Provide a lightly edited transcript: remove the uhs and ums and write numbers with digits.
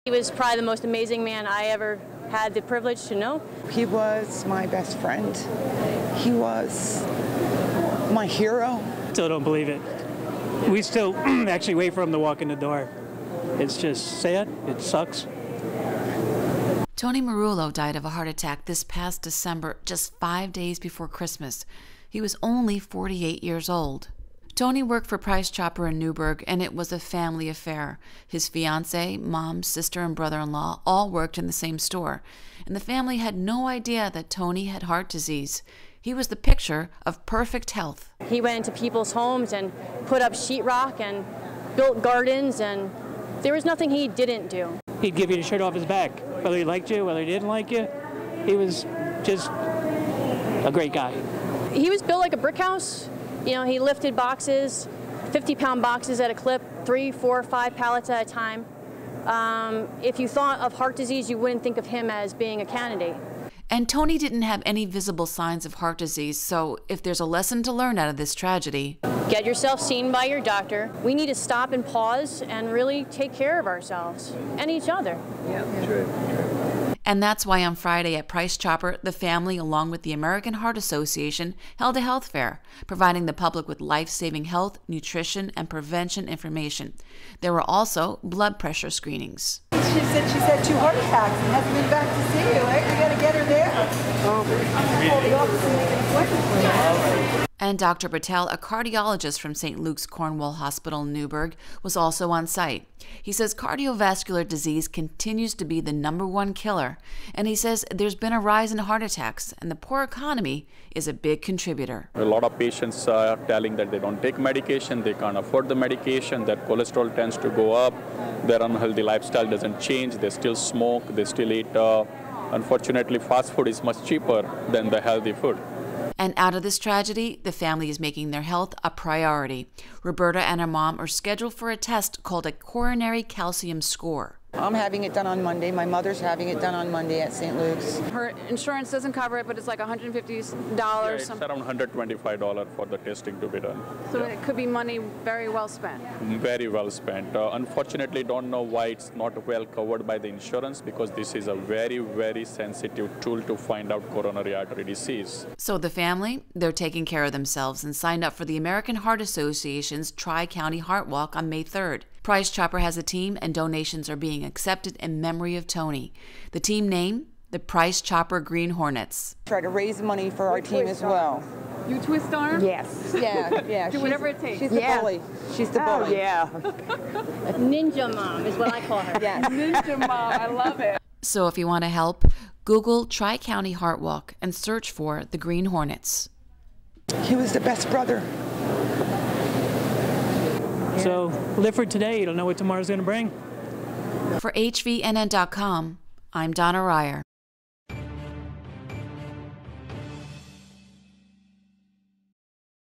He was probably the most amazing man I ever had the privilege to know. He was my best friend. He was my hero. Still don't believe it. We still actually wait for him to walk in the door. It's just sad. It sucks. Tony Marullo died of a heart attack this past December, just 5 days before Christmas. He was only 48 years old. Tony worked for Price Chopper in Newburgh, and it was a family affair. His fiancée, mom, sister, and brother-in-law all worked in the same store, and the family had no idea that Tony had heart disease. He was the picture of perfect health. He went into people's homes and put up sheetrock and built gardens, and there was nothing he didn't do. He'd give you the shirt off his back, whether he liked you, whether he didn't like you. He was just a great guy. He was built like a brick house. You know, he lifted boxes, 50-pound boxes at a clip, 3, 4, 5 pallets at a time. If you thought of heart disease, you wouldn't think of him as being a candidate. And Tony didn't have any visible signs of heart disease, so if there's a lesson to learn out of this tragedy, get yourself seen by your doctor. We need to stop and pause and really take care of ourselves and each other. Yeah, true. And that's why on Friday at Price Chopper, the family, along with the American Heart Association, held a health fair, providing the public with life-saving health, nutrition, and prevention information. There were also blood pressure screenings. She said she's had 2 heart attacks and hasn't been back to see you, right? We got to get her there. I'm going to call the office and make an appointment for you. And Dr. Patel, a cardiologist from St. Luke's Cornwall Hospital in Newburgh, was also on site. He says cardiovascular disease continues to be the #1 killer, and he says there's been a rise in heart attacks, and the poor economy is a big contributor. A lot of patients are telling that they don't take medication, they can't afford the medication, their cholesterol tends to go up, their unhealthy lifestyle doesn't change, they still smoke, they still eat. Unfortunately, fast food is much cheaper than the healthy food. And out of this tragedy, the family is making their health a priority. Roberta and her mom are scheduled for a test called a coronary calcium score. I'm having it done on Monday. My mother's having it done on Monday at St. Luke's. Her insurance doesn't cover it, but it's like $150. Yeah, it's around $125 for the testing to be done. So it could be money very well spent. Very well spent. Unfortunately, don't know why it's not well covered by the insurance, because this is a very, very sensitive tool to find out coronary artery disease. So the family, they're taking care of themselves and signed up for the American Heart Association's Tri-County Heart Walk on May 3rd. Price Chopper has a team, and donations are being accepted in memory of Tony. The team name, the Price Chopper Green Hornets. Try to raise money for our team as well. You twist arm? Yes. Yeah. Do whatever it takes. She's the bully. She's the bully. Yeah. Ninja mom is what I call her. Yes. Ninja mom, I love it. So if you want to help, Google Tri-County Heart Walk and search for the Green Hornets. He was the best brother. So live for today. You don't know what tomorrow's going to bring. For HVNN.com, I'm Donna Ryer.